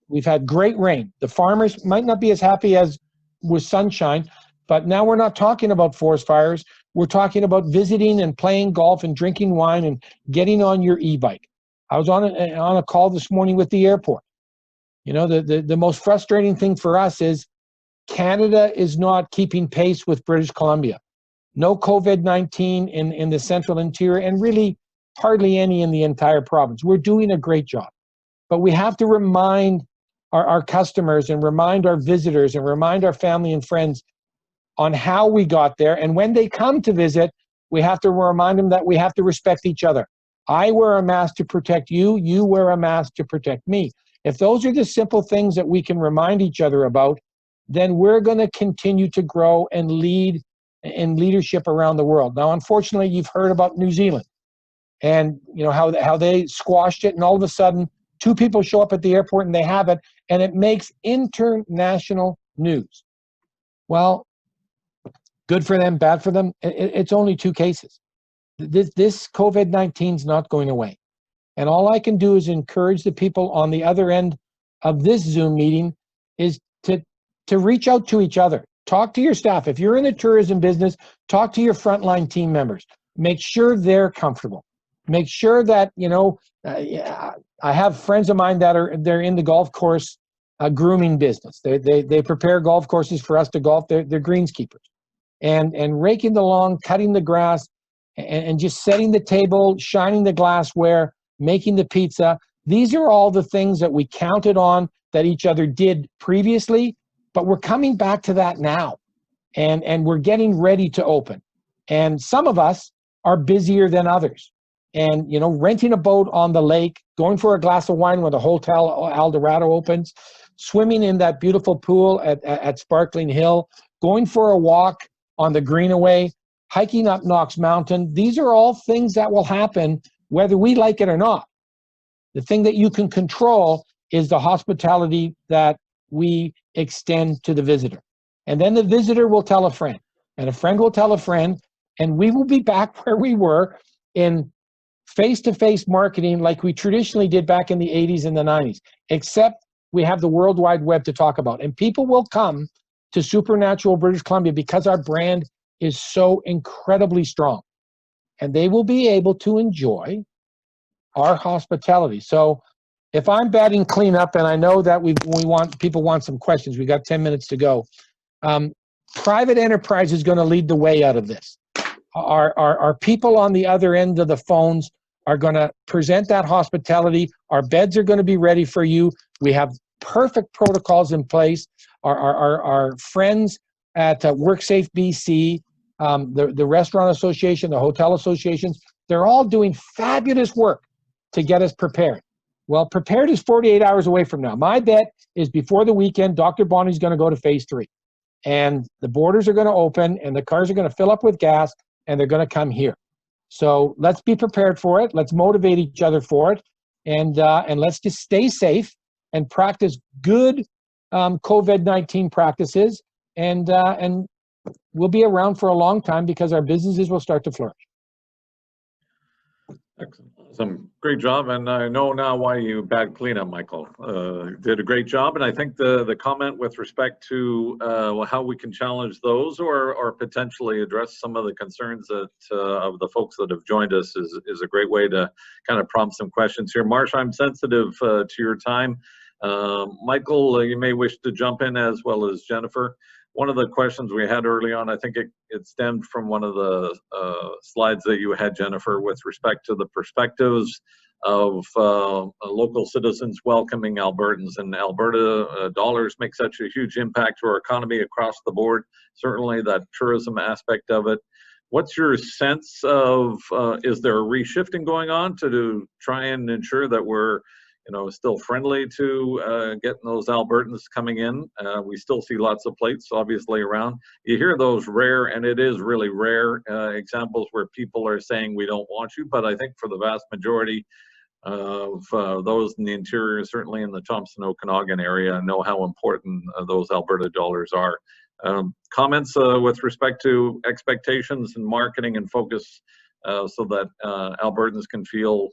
We've had great rain. The farmers might not be as happy as with sunshine, but now we're not talking about forest fires. We're talking about visiting and playing golf and drinking wine and getting on your e-bike. I was on a call this morning with the airport. You know, the most frustrating thing for us is Canada is not keeping pace with British Columbia. No COVID-19 in the central interior, and really hardly any in the entire province. We're doing a great job, but we have to remind our customers and remind our visitors and remind our family and friends on how we got there. And when they come to visit, we have to remind them that we have to respect each other. I wear a mask to protect you. You wear a mask to protect me. If those are the simple things that we can remind each other about, then we're going to continue to grow and lead in leadership around the world. Now, unfortunately, you've heard about New Zealand and you know how they squashed it, and all of a sudden 2 people show up at the airport and they have it, and it makes international news. Well, good for them, bad for them. It's only 2 cases. This COVID-19 is not going away. And all I can do is encourage the people on the other end of this Zoom meeting is to reach out to each other. Talk to your staff. If you're in the tourism business, talk to your frontline team members. Make sure they're comfortable. Make sure that, you know, I have friends of mine that they're in the golf course grooming business. They prepare golf courses for us to golf. They're greenskeepers. And raking the lawn, cutting the grass, and just setting the table, shining the glassware, making the pizza. These are all the things that we counted on that each other did previously, but we're coming back to that now. And we're getting ready to open. And some of us are busier than others. And, you know, renting a boat on the lake, going for a glass of wine when the Hotel El Dorado opens, swimming in that beautiful pool at Sparkling Hill, going for a walk on the Greenaway, hiking up Knox Mountain. These are all things that will happen whether we like it or not. The thing that you can control is the hospitality that we extend to the visitor. And then the visitor will tell a friend, and a friend will tell a friend, and we will be back where we were in face-to-face marketing like we traditionally did back in the 80s and the 90s, except we have the World Wide Web to talk about. And people will come to Supernatural British Columbia because our brand is so incredibly strong. And they will be able to enjoy our hospitality. So if I'm batting cleanup, and I know that people want some questions, we got 10 minutes to go. Private enterprise is going to lead the way out of this. Our people on the other end of the phones are going to present that hospitality. Our beds are going to be ready for you. We have perfect protocols in place. Our friends at WorkSafe BC, the Restaurant Association, the Hotel Associations, they're all doing fabulous work to get us prepared. Well, prepared is 48 hours away from now. My bet is before the weekend, Dr. Bonnie's going to go to phase 3. And the borders are going to open, and the cars are going to fill up with gas, and they're going to come here. So let's be prepared for it. Let's motivate each other for it. And let's just stay safe and practice good COVID-19 practices. And we'll be around for a long time because our businesses will start to flourish. Excellent. Awesome. Great job. And I know now why you bad cleanup, Michael. Did a great job. And I think the comment with respect to how we can challenge those or potentially address some of the concerns that of the folks that have joined us is a great way to kind of prompt some questions here. Marsha, I'm sensitive to your time. Michael, you may wish to jump in as well as Jennifer. One of the questions we had early on, I think it stemmed from one of the slides that you had, Jennifer, with respect to the perspectives of local citizens welcoming Albertans. And Alberta dollars make such a huge impact to our economy across the board, certainly that tourism aspect of it. What's your sense of, is there a reshifting going on to try and ensure that we're still friendly to getting those Albertans coming in? We still see lots of plates, obviously, around. You hear those rare, and it is really rare, examples where people are saying we don't want you, but I think for the vast majority of those in the interior, certainly in the Thompson Okanagan area, know how important those Alberta dollars are. Comments with respect to expectations and marketing and focus so that Albertans can feel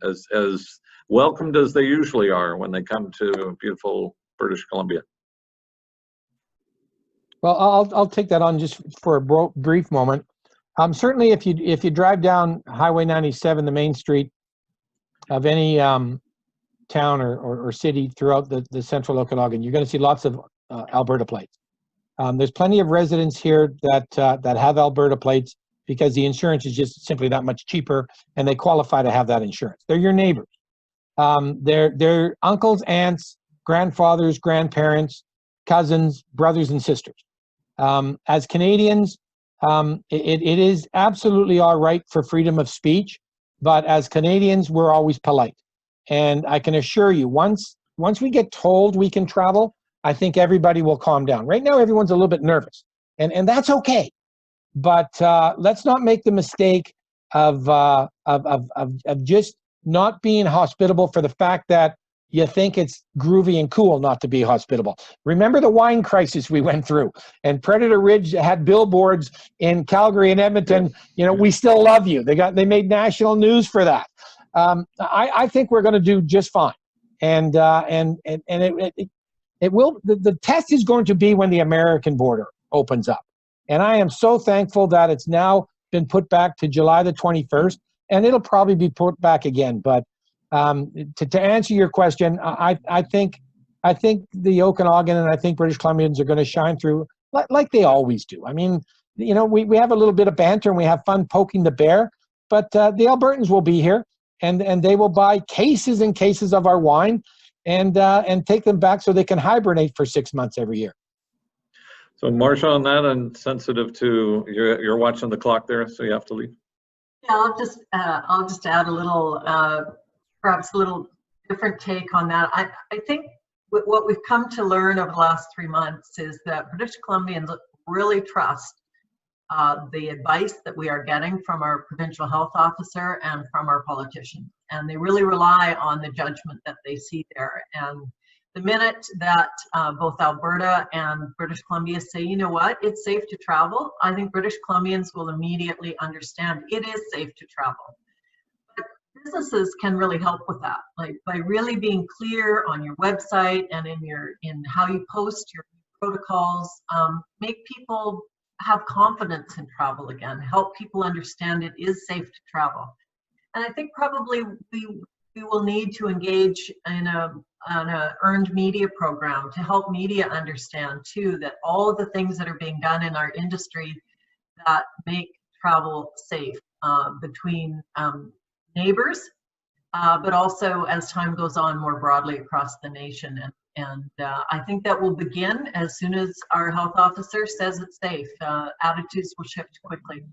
as welcomed as they usually are when they come to beautiful British Columbia. Well, I'll take that on just for a brief moment. Certainly, if you drive down Highway 97, the main street of any town or city throughout the central Okanagan, you're going to see lots of Alberta plates. There's plenty of residents here that have Alberta plates, because the insurance is just simply that much cheaper, and they qualify to have that insurance. They're your neighbors. They're uncles, aunts, grandfathers, grandparents, cousins, brothers, and sisters. As Canadians, it is absolutely all right for freedom of speech, but as Canadians, we're always polite. And I can assure you, once we get told we can travel, I think everybody will calm down. Right now, everyone's a little bit nervous, and that's okay. But let's not make the mistake of just not being hospitable for the fact that you think it's groovy and cool not to be hospitable. Remember the wine crisis we went through, and Predator Ridge had billboards in Calgary and Edmonton. We still love you. They made national news for that. I think we're going to do just fine, and it will. The test is going to be when the American border opens up. And I am so thankful that it's now been put back to July the 21st, and it'll probably be put back again. But to answer your question, I think the Okanagan and I think British Columbians are going to shine through like they always do. I mean, we have a little bit of banter and we have fun poking the bear, but the Albertans will be here, and they will buy cases and cases of our wine and take them back so they can hibernate for 6 months every year. So Marsha, on that, I'm sensitive to, you're watching the clock there, so you have to leave. Yeah, I'll just add a little, perhaps a little different take on that. I think what we've come to learn over the last 3 months is that British Columbians really trust the advice that we are getting from our provincial health officer and from our politicians, and they really rely on the judgment that they see there. And The minute that both Alberta and British Columbia say, you know what, it's safe to travel, I think British Columbians will immediately understand it is safe to travel. But businesses can really help with that, like by really being clear on your website and in how you post your protocols, make people have confidence in travel again, help people understand it is safe to travel. And I think probably we will need to engage in an earned media program to help media understand too that all of the things that are being done in our industry that make travel safe between neighbors, but also as time goes on more broadly across the nation. And I think that will begin as soon as our health officer says it's safe. Attitudes will shift quickly.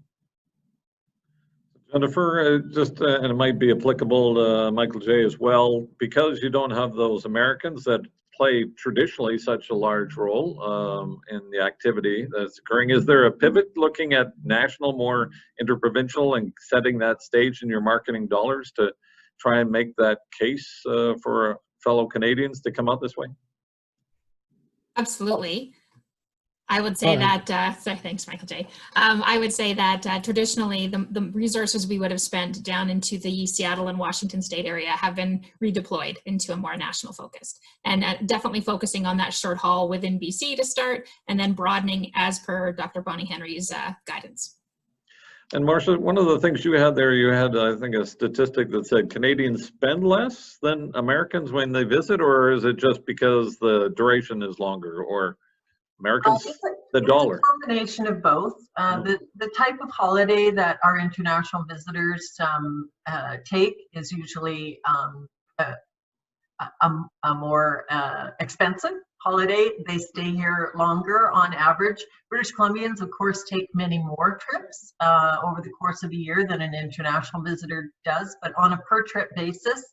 Jennifer, and it might be applicable to Michael J. as well, because you don't have those Americans that play traditionally such a large role in the activity that's occurring. Is there a pivot looking at national, more interprovincial, and setting that stage in your marketing dollars to try and make that case for fellow Canadians to come out this way? Absolutely. I would say that, so thanks, Michael J. I would say that traditionally the resources we would have spent down into the Seattle and Washington state area have been redeployed into a more national focus, and definitely focusing on that short haul within BC to start, and then broadening as per Dr. Bonnie Henry's guidance. And Marsha, one of the things you had there, you had, I think, a statistic that said Canadians spend less than Americans when they visit, or is it just because the duration is longer, or Americans, the dollar? It's a combination of both. The type of holiday that our international visitors take is usually a more expensive holiday. They stay here longer on average. British Columbians, of course, take many more trips over the course of a year than an international visitor does, but on a per trip basis,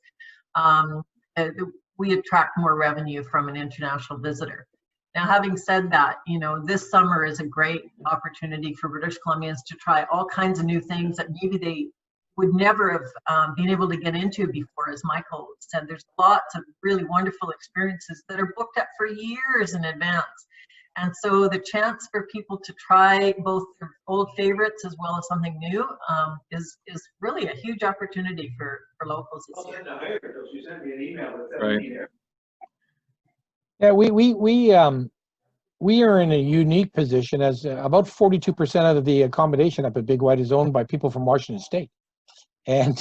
we attract more revenue from an international visitor. Now, having said that, you know, this summer is a great opportunity for British Columbians to try all kinds of new things that maybe they would never have been able to get into before. As Michael said, there's lots of really wonderful experiences that are booked up for years in advance. And so the chance for people to try both their old favorites as well as something new is really a huge opportunity for locals this year. She sent me an email that said, right. Yeah, we are in a unique position as about 42% of the accommodation up at Big White is owned by people from Washington State, and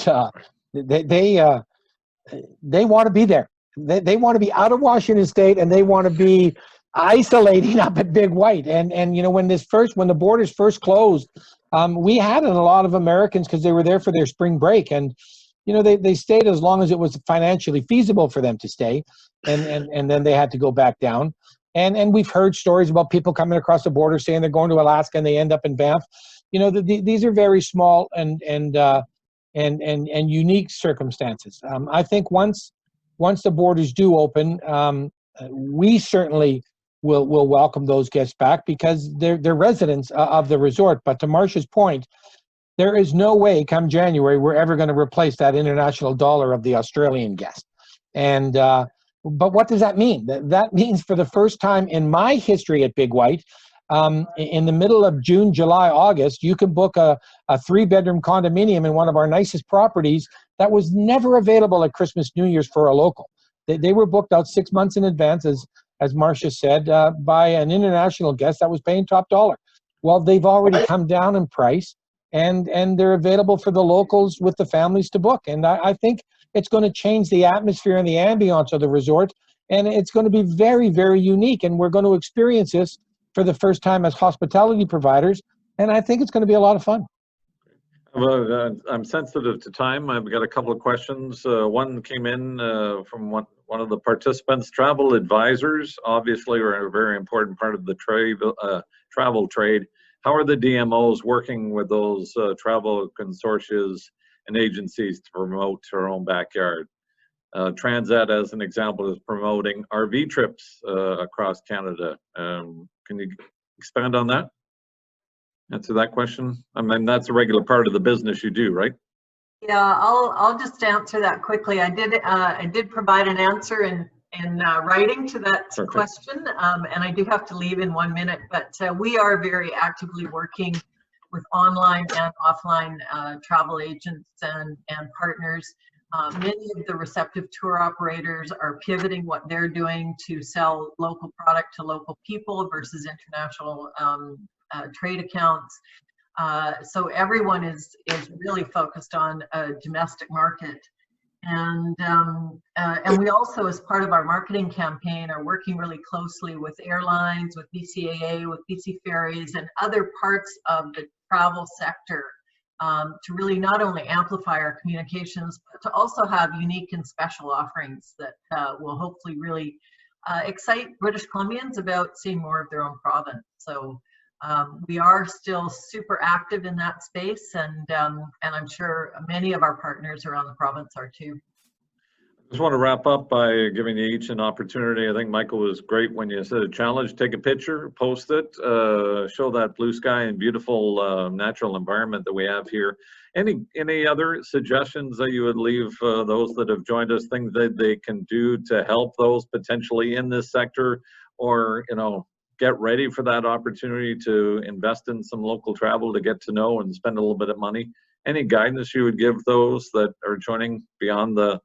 they want to be there. They want to be out of Washington State, and they want to be isolating up at Big White. And you know, when the borders first closed, we had a lot of Americans because they were there for their spring break, and you know, they stayed as long as it was financially feasible for them to stay, and then they had to go back down. And we've heard stories about people coming across the border saying they're going to Alaska and they end up in Banff. You know, these are very small and unique circumstances. I think once the borders do open, we certainly will welcome those guests back because they're residents of the resort. But to Marsha's point, there is no way come January we're ever going to replace that international dollar of the Australian guest. And but what does that mean? That means for the first time in my history at Big White, in the middle of June, July, August, you can book a 3-bedroom condominium in one of our nicest properties that was never available at Christmas, New Year's for a local. They were booked out 6 months in advance, as Marsha said, by an international guest that was paying top dollar. Well, they've already come down in price, and they're available for the locals with the families to book. And I think it's going to change the atmosphere and the ambiance of the resort, and it's going to be very, very unique. And we're going to experience this for the first time as hospitality providers, and I think it's going to be a lot of fun. Well, I'm sensitive to time. I've got a couple of questions. One came in from one of the participants. Travel advisors obviously are a very important part of the travel trade. How are the DMOs working with those travel consortia and agencies to promote their own backyard? Transat, as an example, is promoting RV trips across Canada. Can you expand on that? Answer that question. I mean, that's a regular part of the business you do, right? Yeah, I'll just answer that quickly. I did provide an answer writing to that Perfect. question, and I do have to leave in 1 minute, but we are very actively working with online and offline travel agents and partners. Many of the receptive tour operators are pivoting what they're doing to sell local product to local people versus international trade accounts. So everyone is really focused on a domestic market. And we also, as part of our marketing campaign, are working really closely with airlines, with BCAA, with BC Ferries, and other parts of the travel sector to really not only amplify our communications, but to also have unique and special offerings that will hopefully really excite British Columbians about seeing more of their own province. So we are still super active in that space, and I'm sure many of our partners around the province are too. I just want to wrap up by giving you each an opportunity. I think Michael was great when you said a challenge, take a picture, post it, show that blue sky and beautiful natural environment that we have here. Any other suggestions that you would leave those that have joined us, things that they can do to help those potentially in this sector, or, you know, get ready for that opportunity to invest in some local travel to get to know and spend a little bit of money? Any guidance you would give those that are joining beyond the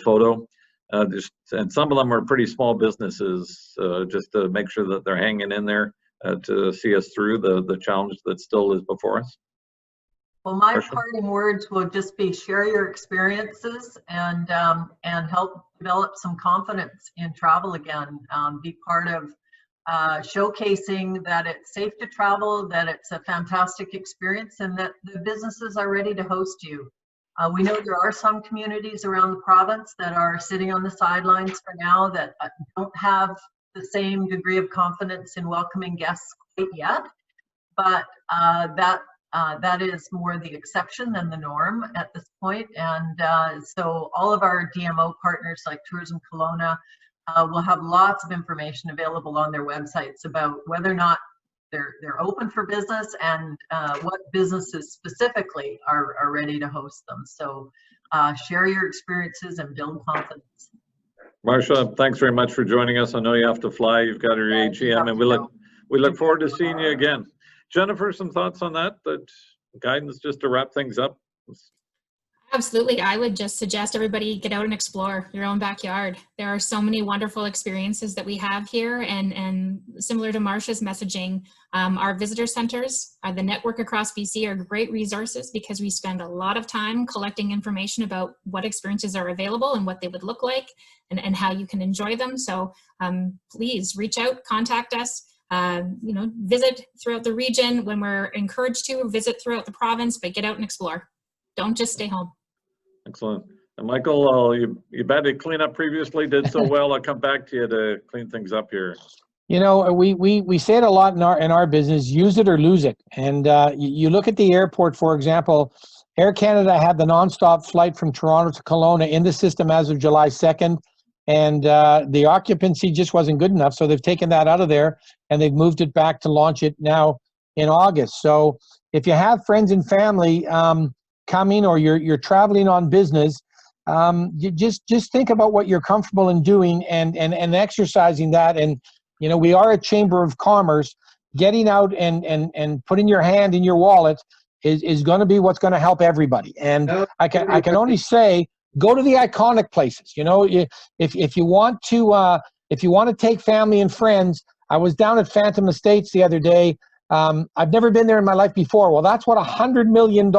photo? And some of them are pretty small businesses, just to make sure that they're hanging in there to see us through the challenge that still is before us. Well, my Marsha? parting words will just be share your experiences and help develop some confidence in travel again. Be part of showcasing that it's safe to travel, that it's a fantastic experience, and that the businesses are ready to host you. We know there are some communities around the province that are sitting on the sidelines for now that don't have the same degree of confidence in welcoming guests quite yet, but that is more the exception than the norm at this point. And so all of our DMO partners like Tourism Kelowna will have lots of information available on their websites about whether or not they're open for business and what businesses specifically are ready to host them. So share your experiences and build confidence. Marsha, thanks very much for joining us. I know you have to fly. You've got your AGM, and we look forward to seeing you again. Jennifer, some thoughts on that guidance just to wrap things up? Absolutely. I would just suggest everybody get out and explore your own backyard. There are so many wonderful experiences that we have here, and similar to Marsha's messaging, our visitor centers, the network across BC are great resources because we spend a lot of time collecting information about what experiences are available and what they would look like and how you can enjoy them. So please reach out, contact us. Visit throughout the region when we're encouraged to, visit throughout the province, but get out and explore. Don't just stay home. Excellent. And Michael, you had to clean up previously, did so well. I'll come back to you to clean things up here. You know, we say it a lot in our business, use it or lose it. And you look at the airport, for example, Air Canada had the nonstop flight from Toronto to Kelowna in the system as of July 2nd. And the occupancy just wasn't good enough. So they've taken that out of there and they've moved it back to launch it now in August. So if you have friends and family coming, or you're traveling on business, you just think about what you're comfortable in doing and exercising that. And, you know, we are a chamber of commerce. Getting out and putting your hand in your wallet is going to be what's going to help everybody. And I can only say, go to the iconic places. You know, if you want to take family and friends. I was down at Phantom Estates the other day. I've never been there in my life before. Well, that's what $100 million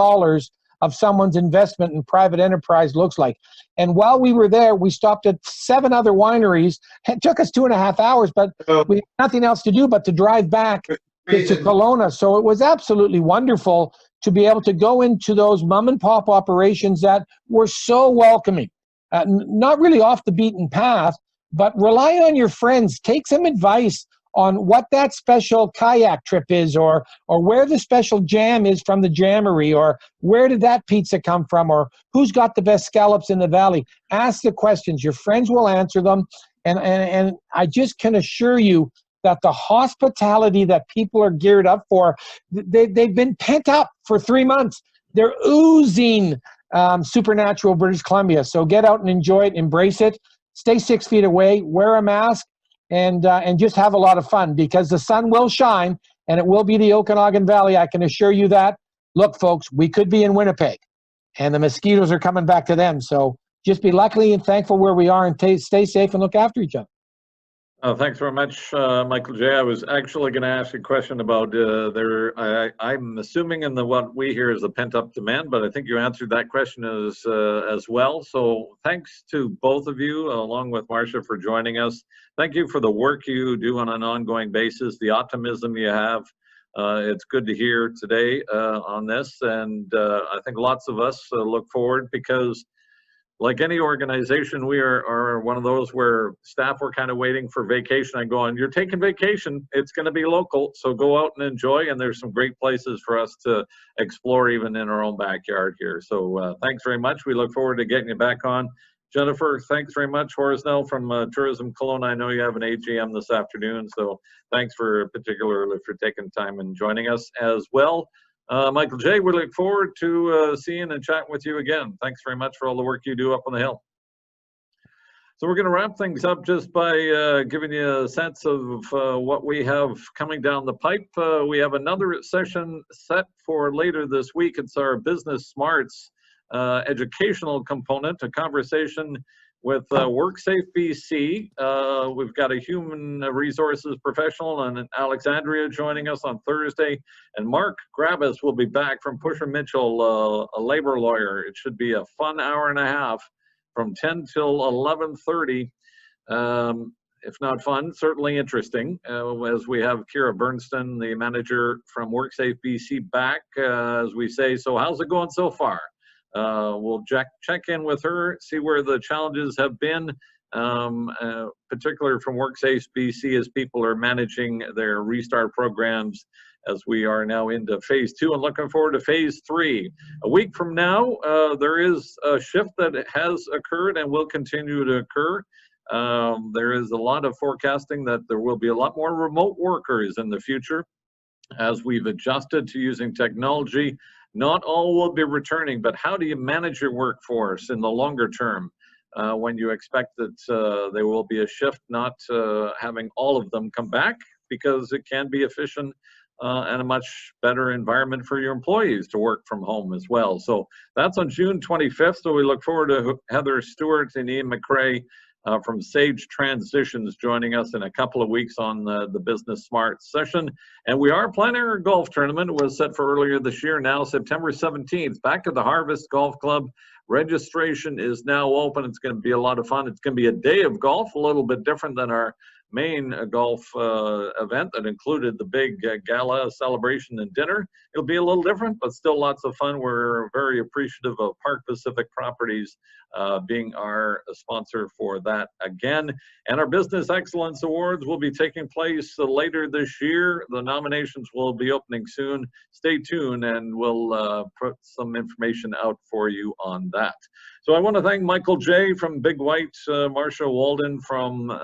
of someone's investment in private enterprise looks like. And while we were there, we stopped at 7 other wineries. It took us 2.5 hours, but we had nothing else to do but to drive back to Kelowna. So it was absolutely wonderful to be able to go into those mom and pop operations that were so welcoming. Not really off the beaten path, but rely on your friends. Take some advice on what that special kayak trip is, or where the special jam is from the jammery, or where did that pizza come from, or who's got the best scallops in the valley. Ask the questions. Your friends will answer them. And I just can assure you that the hospitality that people are geared up for, they've been pent up for 3 months. They're oozing supernatural British Columbia. So get out and enjoy it, embrace it. stay 6 feet away, wear a mask, and just have a lot of fun, because the sun will shine and it will be the Okanagan Valley. I can assure you that. Look, folks, we could be in Winnipeg and the mosquitoes are coming back to them. So just be lucky and thankful where we are, and stay safe and look after each other. Thanks very much, Michael J. I was actually going to ask a question about I'm assuming in what we hear is the pent-up demand, but I think you answered that question as well. So thanks to both of you, along with Marsha, for joining us. Thank you for the work you do on an ongoing basis, the optimism you have. It's good to hear today on this, and I think lots of us look forward, because like any organization, we are one of those where staff were kind of waiting for vacation and going, you're taking vacation, it's going to be local, so go out and enjoy. And there's some great places for us to explore even in our own backyard here. So thanks very much. We look forward to getting you back on. Jennifer, thanks very much. Horsnell from Tourism Kelowna, I know you have an AGM this afternoon, so thanks particularly for taking time and joining us as well. Michael J., we look forward to seeing and chatting with you again. Thanks very much for all the work you do up on the Hill. So we're going to wrap things up just by giving you a sense of what we have coming down the pipe. We have another session set for later this week. It's our Business Smarts educational component, a conversation with WorkSafe BC. We've got a human resources professional and Alexandria joining us on Thursday. And Mark Grabus will be back from Pusher Mitchell, a labor lawyer. It should be a fun hour and a half from 10 till 11:30. If not fun, certainly interesting, as we have Kira Bernston, the manager from WorkSafe BC, back, as we say. So how's it going so far? We'll check in with her, see where the challenges have been, particularly from WorkSafe BC, as people are managing their restart programs, as we are now into phase 2 and looking forward to phase 3. A week from now, there is a shift that has occurred and will continue to occur. There is a lot of forecasting that there will be a lot more remote workers in the future as we've adjusted to using technology. Not all will be returning, but how do you manage your workforce in the longer term when you expect that there will be a shift, not having all of them come back, because it can be efficient and a much better environment for your employees to work from home as well. So that's on June 25th. So we look forward to Heather Stewart and Ian McRae from Sage Transitions joining us in a couple of weeks on the Business Smart session. And we are planning our golf tournament. It was set for earlier this year, now September 17th, back at the Harvest Golf Club. Registration is now open. It's going to be a lot of fun. It's going to be a day of golf, a little bit different than our main golf event that included the big gala celebration and dinner. It'll be a little different, but still lots of fun. We're very appreciative of Park Pacific Properties being our sponsor for that again. And our Business Excellence Awards will be taking place later this year. The nominations will be opening soon. Stay tuned and we'll put some information out for you on that. So I want to thank Michael J. from Big White, Marsha Walden from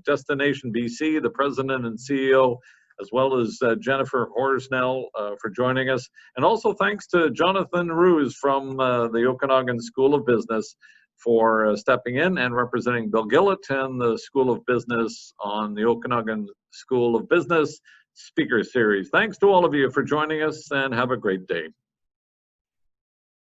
Destination BC, the president and CEO, as well as Jennifer Horsnell for joining us. And also thanks to Jonathan Roos from the Okanagan School of Business for stepping in and representing Bill Gillett and the School of Business on the Okanagan School of Business Speaker Series. Thanks to all of you for joining us, and have a great day.